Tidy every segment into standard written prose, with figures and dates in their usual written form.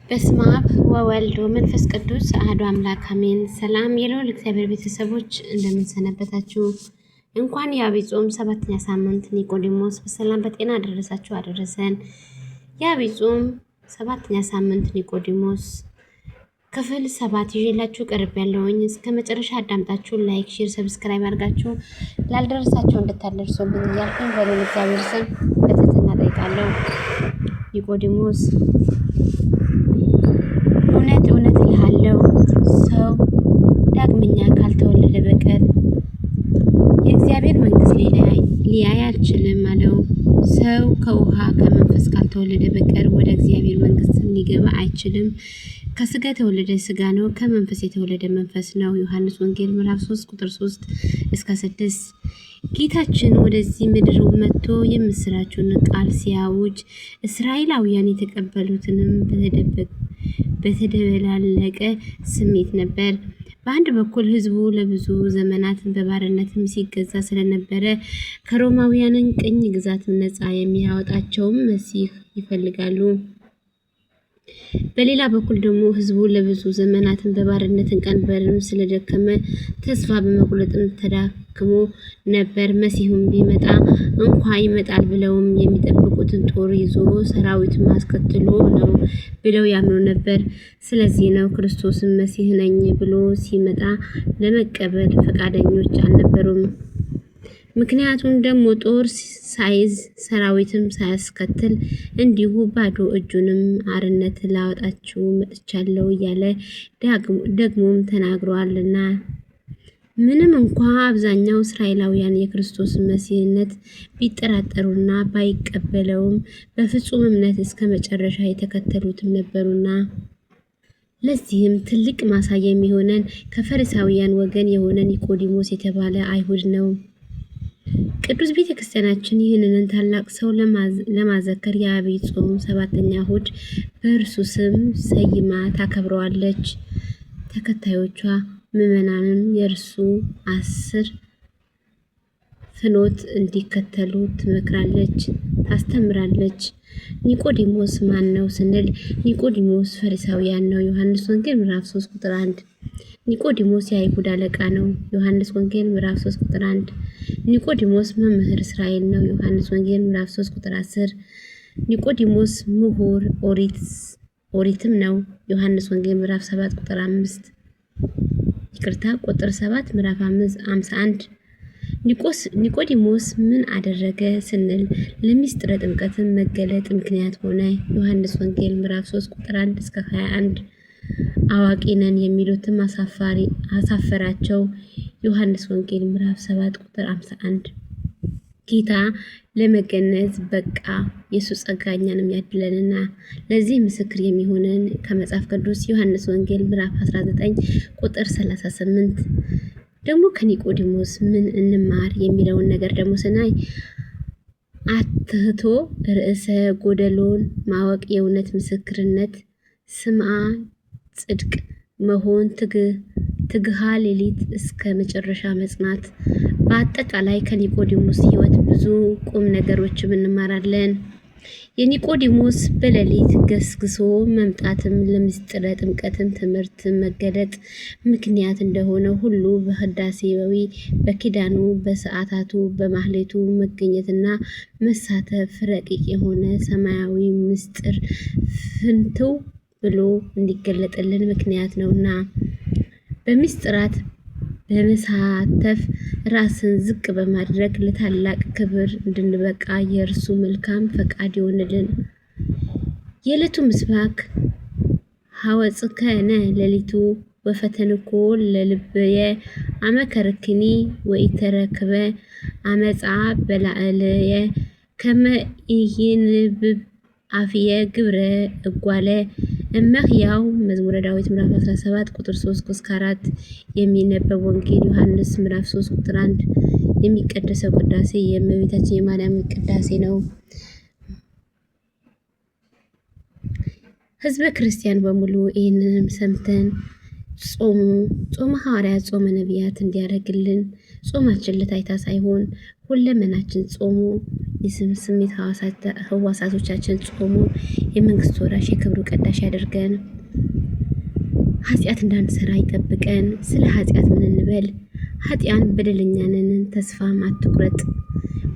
በስመ አብ ወወልድ ወመንፈስ ቅዱስ አሐዱ አምላክ አሜን። ሰላም የልዑል እግዚአብሔር ቤተሰቦች እንደምን ሰነበታችሁ? እንኳን የዐቢይ ጾም 7ኛ ሳምንት ኒቆዲሞስ በሰላም በጤና አደረሳችሁ አደረሰን። የዐቢይ ጾም 7ኛ ሳምንት ኒቆዲሞስ ክፍል 7 ይዤላችሁ ቀርቤያለሁኝ። እስከ መጨረሻ አዳምጣችሁ ላይክ፣ ሼር፣ ሰብስክራይብ አድርጋችሁ ላልደረሳችሁ እንድታደርሱልኝ እያልኩኝ በልዑል እግዚአብሔር ስም በትህትና እጠይቃለሁ። ኒቆዲሞስ እውነት እውነት እልሃለሁ ሰው ዳግመኛ ካልተወለደ በቀር የእግዚአብሔር መንግሥት ሊያይ አይችልም አለው። ሰው ከውሃ ከመንፈስ ካልተወለደ በቀር ወደ እግዚአብሔር መንግሥት ሊገባ አይችልም። ከሥጋ የተወለደ ሥጋ ነው፣ ከመንፈስ የተወለደ መንፈስ ነው። ዮሐንስ ወንጌል ምዕራፍ 3 ቁጥር 3 እስከ 6። ጌታችን ወደዚህ ምድር መጥቶ የምስራቹን ቃል ሲያውጅ እስራኤላውያን የተቀበሉትንም በተደበላለቀ ስሜት ነበር። በአንድ በኩል ሕዝቡ ለብዙ ዘመናት በባርነትም ሲገዛ ስለነበረ ከሮማውያን ቅኝ ግዛት ነፃ የሚያወጣቸውም መሲህ ይፈልጋሉ። በሌላ በኩል ደግሞ ሕዝቡ ለብዙ ዘመናት በባርነት ቀንበርም ስለደከመ ተስፋ በመቁረጥም ተዳክሞ ነበር። መሲሁም ቢመጣ እንኳ ይመጣል ብለውም የሚጠብቁትን ጦር ይዞ ሰራዊት ማስከትሎ ነው ብለው ያምኑ ነበር። ስለዚህ ነው ክርስቶስም መሲህ ነኝ ብሎ ሲመጣ ለመቀበል ፈቃደኞች አልነበሩም። ምክንያቱም ደግሞ ጦር ሳይዝ ሰራዊትም ሳያስከትል እንዲሁ ባዶ እጁንም አርነት ላወጣችሁ መጥቻለሁ እያለ ደግሞም ተናግሯልና። ምንም እንኳ አብዛኛው እስራኤላውያን የክርስቶስ መሲህነት ቢጠራጠሩና ባይቀበለውም በፍጹም እምነት እስከ መጨረሻ የተከተሉትም ነበሩና። ለዚህም ትልቅ ማሳያ የሚሆነን ከፈሪሳውያን ወገን የሆነ ኒቆዲሞስ የተባለ አይሁድ ነው። ቅዱስ ቤተ ክርስቲያናችን ይህንን ታላቅ ሰው ለማዘከር የዐቢይ ጾም 7ኛ እሁድ በእርሱ ስም ሰይማ ታከብረዋለች። ተከታዮቿ ምዕመናንም የእርሱ 10 ፍኖት እንዲከተሉ ትመክራለች፣ ታስተምራለች። ኒቆዲሞስ ማን ነው ስንል ኒቆዲሞስ ፈሪሳውያን ነው። ዮሐንስ ወንጌል ምዕራፍ 3 ቁጥር 1። ኒቆዲሞስ የአይሁድ አለቃ ነው። ዮሐንስ ወንጌል ምዕራፍ 3 ቁጥር 1። ኒቆዲሞስ መምህር እስራኤል ነው። ዮሐንስ ወንጌል ምዕራፍ 3 ቁጥር 10። ኒቆዲሞስ ምሁር ኦሪትም ነው። ዮሐንስ ወንጌል ምዕራፍ 7 ቁጥር 5 ቁጥር 7 ምዕራፍ 51። ኒቆዲሞስ ምን አደረገ ስንል ለምስጢረ ጥምቀት መገለጥ ምክንያት ሆነ። ዮሐንስ ወንጌል ምዕራፍ 3 ቁጥር 1 እስከ 21። አዋቂ ነን የሚሉትም አሳፈራቸው። ዮሐንስ ወንጌል ምዕራፍ 7 ቁጥር 51። ጌታ ለመገነዝ በቃ የሱ ጸጋ እኛንም ያድለንና ለዚህ ምስክር የሚሆነን ከመጽሐፍ ቅዱስ ዮሐንስ ወንጌል ምዕራፍ 19 ቁጥር 38። ደግሞ ከኒቆዲሞስ ምን እንማር የሚለውን ነገር ደግሞ ስናይ አትህቶ ርዕሰ ጎደሎን ማወቅ፣ የእውነት ምስክርነት፣ ስምዐ ጽድቅ መሆን፣ ትግሃ ሌሊት እስከ መጨረሻ መጽናት። በአጠቃላይ ከኒቆዲሞስ ሕይወት ብዙ ቁም ነገሮችም እንማራለን። የኒቆዲሞስ በሌሊት ገስግሶ መምጣትም ለምስጢረ ጥምቀትም ትምህርት መገለጥ ምክንያት እንደሆነ ሁሉ በህዳሴያዊ በኪዳኑ በሰዓታቱ በማህሌቱ መገኘትና መሳተፍ ረቂቅ የሆነ ሰማያዊ ምስጢር ፍንትው ብሎ እንዲገለጥልን ምክንያት ነውና በምስጢራት በመሳተፍ ራስን ዝቅ በማድረግ ለታላቅ ክብር እንድንበቃ የእርሱ መልካም ፈቃድ ይሆንልን። የዕለቱ ምስባክ ሐወጽከነ ሌሊቱ ወፈተንኮ ለልብየ አመከርክኒ ወኢተረክበ አመፃ በላዕለየ ከመ ኢይንብብ አፍየ ግብረ እጓለ እመሕያው። መዝሙረ ዳዊት ምዕራፍ 17 ቁጥር 3 እስከ 4። የሚነበብ ወንጌል ዮሐንስ ምዕራፍ 3 ቁጥር 1። የሚቀደሰው ቅዳሴ የእመቤታችን የማርያም ቅዳሴ ነው። ሕዝበ ክርስቲያን በሙሉ ይህንንም ሰምተን ጾመ ሐዋርያት ጾመ ነቢያት እንዲያደርግልን ጾማችን ለታይታ ሳይሆን ሁለመናችን ጾሙ የስሜት ህዋሳቶቻችን ጾሙ የመንግስት ወራሽ የክብሩ ቀዳሽ ያደርገን። ኃጢአት እንዳንሰራ ይጠብቀን። ስለ ኃጢአት ምን እንበል? ኃጢያን በደለኛ ነን፣ ተስፋም አትቁረጥ።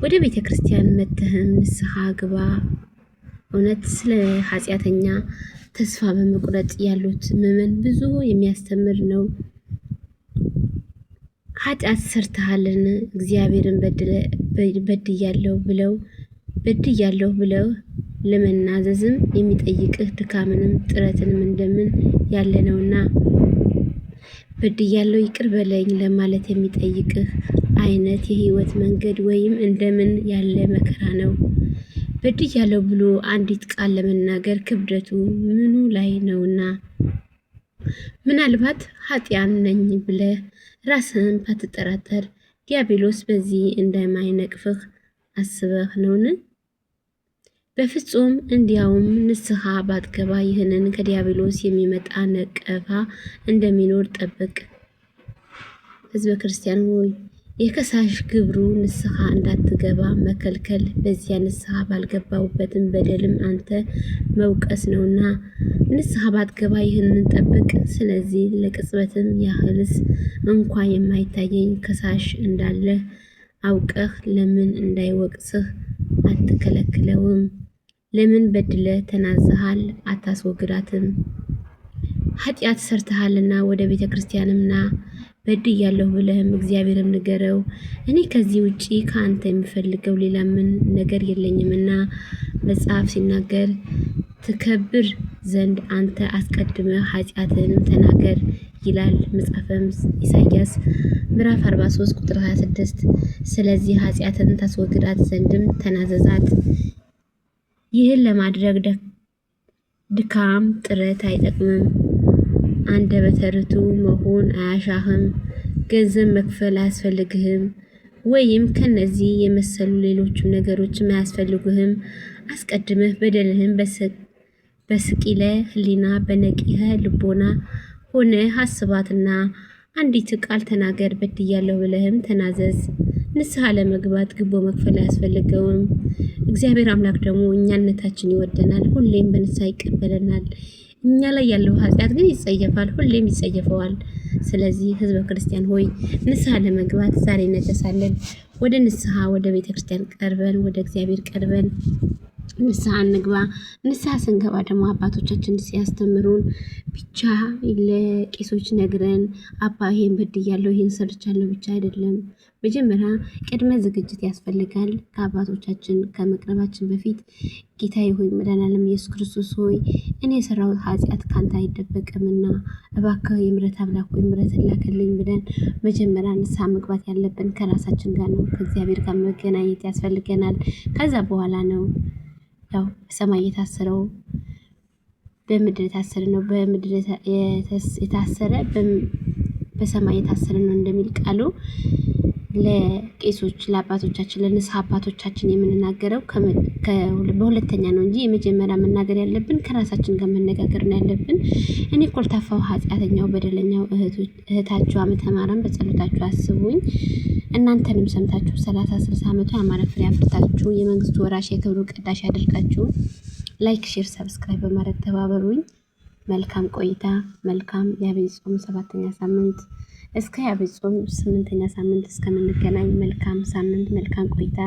ወደ ቤተ ክርስቲያን መተህም ንስሐ ግባ። እውነት ስለ ኃጢአተኛ ተስፋ በመቁረጥ ያሉት ምዕመን ብዙ የሚያስተምር ነው። ኃጢአት ሰርተሃልን እግዚአብሔርን በድያለሁ ብለው ለመናዘዝም የሚጠይቅህ ድካምንም ጥረትንም እንደምን ያለ ነውና በድያለሁ ይቅር በለኝ ለማለት የሚጠይቅህ አይነት የህይወት መንገድ ወይም እንደምን ያለ መከራ ነው። በድያለሁ ብሎ አንዲት ቃል ለመናገር ክብደቱ ምኑ ላይ ነውና ምናልባት ኃጢያን ነኝ ብለህ ራስህን ባትጠራጠር ዲያብሎስ በዚህ እንደማይነቅፍህ አስበህ ነውን? በፍጹም እንዲያውም ንስሐ ባትገባ ይህንን ከዲያብሎስ የሚመጣ ነቀፋ እንደሚኖር ጠብቅ። ሕዝበ ክርስቲያን ሆይ የከሳሽ ግብሩ ንስሐ እንዳትገባ መከልከል በዚያ ንስሐ ባልገባውበትም በደልም አንተ መውቀስ ነውና ንስሐ ባትገባ ይህንን ጠብቅ። ስለዚህ ለቅጽበትም ያህልስ እንኳ የማይታየኝ ከሳሽ እንዳለ አውቀህ ለምን እንዳይወቅስህ አትከለክለውም? ለምን በድለ ተናዘሃል አታስወግዳትም? ኃጢአት ሰርተሃልና ወደ ቤተ ክርስቲያንምና በድያለሁ ብለህም እግዚአብሔርም ንገረው። እኔ ከዚህ ውጪ ከአንተ የምፈልገው ሌላ ምን ነገር የለኝምና መጽሐፍ ሲናገር ትከብር ዘንድ አንተ አስቀድመህ ኃጢአትንም ተናገር ይላል። መጽሐፈ ኢሳይያስ ምዕራፍ 43 ቁጥር 26። ስለዚህ ኃጢአትን ታስወግዳት ዘንድም ተናዘዛት። ይህን ለማድረግ ድካም ጥረት አይጠቅምም። አንደበተ ርቱዕ መሆን አያሻህም። ገንዘብ መክፈል አያስፈልግህም። ወይም ከነዚህ የመሰሉ ሌሎችም ነገሮችም አያስፈልጉህም። አስቀድመህ በደልህን በስቂለ ሕሊና በነቂኸ ልቦና ሆነ አስባትና አንዲት ቃል ተናገር። በድያለሁ ብለህም ተናዘዝ። ንስሐ ለመግባት ግቦ መክፈል አያስፈልገውም። እግዚአብሔር አምላክ ደግሞ እኛነታችን ይወደናል፣ ሁሌም በንስሐ ይቀበለናል። እኛ ላይ ያለው ኃጢአት ግን ይጸየፋል፣ ሁሌም ይጸየፈዋል። ስለዚህ ሕዝበ ክርስቲያን ሆይ ንስሐ ለመግባት ዛሬ ነተሳለን። ወደ ንስሐ ወደ ቤተ ክርስቲያን ቀርበን ወደ እግዚአብሔር ቀርበን ንስሐ እንግባ። ንስሐ ስንገባ ደግሞ አባቶቻችን ሲያስተምሩን ብቻ ለቄሶች ነግረን አባ ይሄን በድያለሁ ይሄን ሰርቻለሁ ብቻ አይደለም። መጀመሪያ ቅድመ ዝግጅት ያስፈልጋል። ከአባቶቻችን ከመቅረባችን በፊት ጌታዬ ሆይ መድኃኔዓለም ኢየሱስ ክርስቶስ ሆይ እኔ የሰራሁት ኃጢአት ካንተ አይደበቅምና እባክህ የምሕረት አምላክ ሆይ ምሕረት ላክልኝ ብለን መጀመሪያ ንስሐ መግባት ያለብን ከራሳችን ጋር ነው። ከእግዚአብሔር ጋር መገናኘት ያስፈልገናል። ከዛ በኋላ ነው ያው በሰማይ የታሰረው በምድር የታሰረ ነው፣ በምድር የታሰረ በሰማይ የታሰረ ነው እንደሚል ቃሉ ለቄሶች ለአባቶቻችን ለንስሐ አባቶቻችን የምንናገረው በሁለተኛ ነው እንጂ የመጀመሪያ መናገር ያለብን ከራሳችን ጋር መነጋገር ነው ያለብን። እኔ ኮልታፋው ኃጢአተኛው በደለኛው እህታችሁ ዓመተ ማርያም በጸሎታችሁ አስቡኝ። እናንተንም ሰምታችሁ 30-60 ዓመቱ ያማረ ፍሬ አፍርታችሁ የመንግስቱ ወራሽ የክብሩ ቀዳሽ ያደርጋችሁ። ላይክ፣ ሼር፣ ሰብስክራይብ በማድረግ ተባበሩኝ። መልካም ቆይታ። መልካም የዐቢይ ጾም 7ኛ ሳምንት እስከ የዐቢይ ጾም 8ኛ ሳምንት እስከምንገናኝ መልካም ሳምንት፣ መልካም ቆይታ።